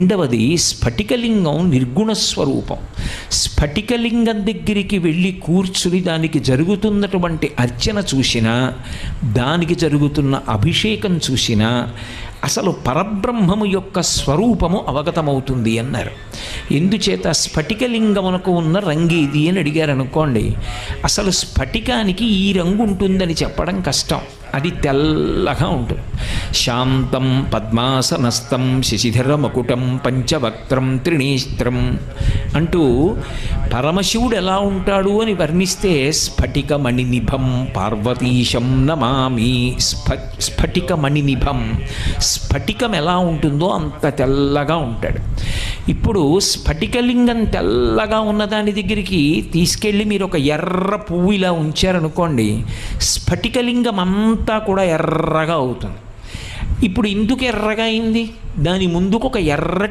రెండవది స్ఫటికలింగం నిర్గుణ స్వరూపం. స్ఫటికలింగం దగ్గరికి వెళ్ళి కూర్చుని దానికి జరుగుతున్నటువంటి అర్చన చూసినా, దానికి జరుగుతున్న అభిషేకం చూసినా అసలు పరబ్రహ్మము యొక్క స్వరూపము అవగతమవుతుంది అన్నారు. ఎందుచేత స్ఫటికలింగమునకు ఉన్న రంగేది అని అడిగారు అనుకోండి, అసలు స్ఫటికానికి ఈ రంగు ఉంటుందని చెప్పడం కష్టం. అది తెల్లగా ఉంటుంది. శాంతం పద్మాసనస్థం శశిధర మకుటం పంచవక్త్రం త్రినేత్రం అంటూ పరమశివుడు ఎలా ఉంటాడు అని వర్ణిస్తే స్ఫటిక మణినిభం పార్వతీశం నమామి. స్ఫటిక మణినిభం, స్ఫటికం ఎలా ఉంటుందో అంత తెల్లగా ఉంటాడు. ఇప్పుడు స్ఫటికలింగం తెల్లగా ఉన్నదాని దగ్గరికి తీసుకెళ్ళి మీరు ఒక ఎర్ర పువ్వు ఇలా ఉంచారనుకోండి, స్ఫటికలింగం అంతా కూడా ఎర్రగా అవుతుంది. ఇప్పుడు ఎందుకు ఎర్రగా అయింది? దాని ముందుకు ఒక ఎర్రటి